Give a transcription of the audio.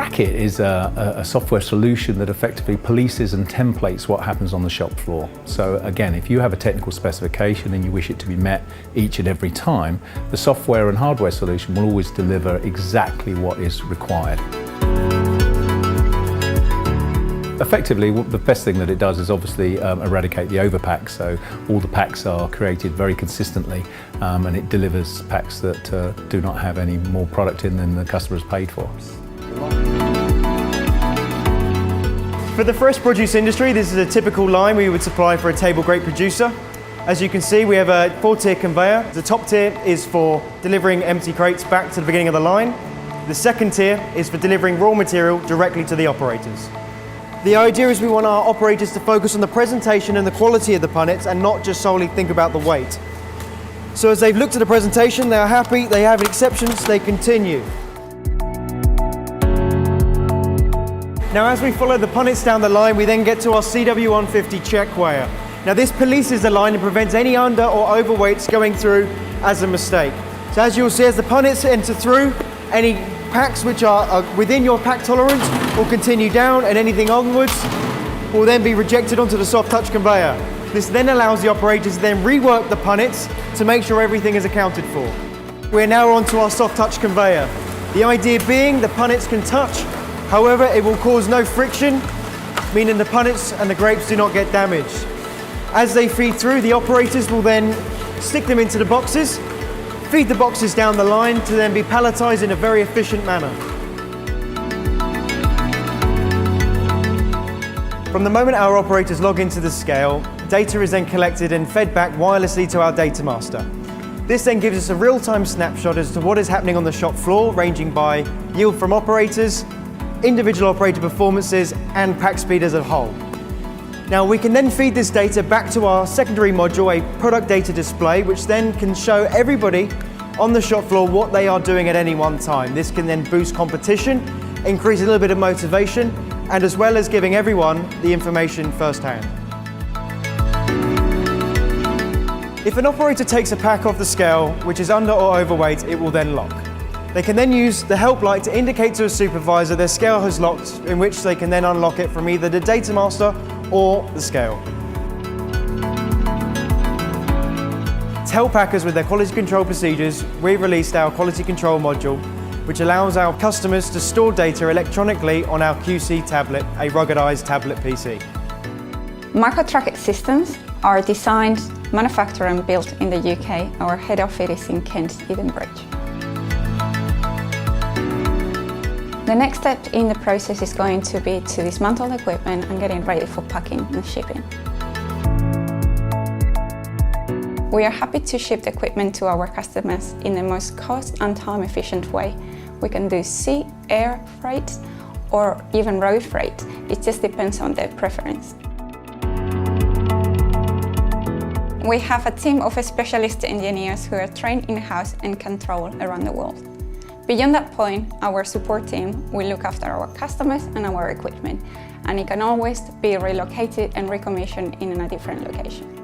Trac-IT is a software solution that effectively polices and templates what happens on the shop floor. So again, if you have a technical specification and you wish it to be met each and every time, the software and hardware solution will always deliver exactly what is required. Effectively, the best thing that it does is obviously eradicate the overpack, so all the packs are created very consistently and it delivers packs that do not have any more product in than the customer has paid for. For the fresh produce industry, this is a typical line we would supply for a table grape producer. As you can see, we have a 4-tier conveyor. The top tier is for delivering empty crates back to the beginning of the line. The second tier is for delivering raw material directly to the operators. The idea is we want our operators to focus on the presentation and the quality of the punnets and not just solely think about the weight. So as they've looked at the presentation, they are happy, they have exceptions, they continue. Now as we follow the punnets down the line, we then get to our CW150 check weigher. Now this polices the line and prevents any under or overweights going through as a mistake. So as you'll see, as the punnets enter through, any packs which are within your pack tolerance will continue down, and anything onwards will then be rejected onto the soft touch conveyor. This then allows the operators to then rework the punnets to make sure everything is accounted for. We're now onto our soft touch conveyor. The idea being the punnets can touch, however it will cause no friction, meaning the punnets and the grapes do not get damaged. As they feed through, the operators will then stick them into the boxes, feed the boxes down the line to then be palletized in a very efficient manner. From the moment our operators log into the scale, data is then collected and fed back wirelessly to our data master. This then gives us a real-time snapshot as to what is happening on the shop floor, ranging by yield from operators, individual operator performances, and pack speed as a whole. Now we can then feed this data back to our secondary module, a product data display, which then can show everybody on the shop floor what they are doing at any one time. This can then boost competition, increase a little bit of motivation, and as well as giving everyone the information firsthand. If an operator takes a pack off the scale, which is under or overweight, it will then lock. They can then use the help light to indicate to a supervisor their scale has locked, in which they can then unlock it from either the data master or the scale. To help packers with their quality control procedures, we released our quality control module, which allows our customers to store data electronically on our QC tablet, a ruggedized tablet PC. Marco Trac-IT systems are designed, manufactured and built in the UK. Our head office is in Kent, Edenbridge. The next step in the process is going to be to dismantle the equipment and getting ready for packing and shipping. We are happy to ship the equipment to our customers in the most cost and time efficient way. We can do sea, air freight or even road freight. It just depends on their preference. We have a team of specialist engineers who are trained in-house and can travel around the world. Beyond that point, our support team will look after our customers and our equipment, and it can always be relocated and recommissioned in a different location.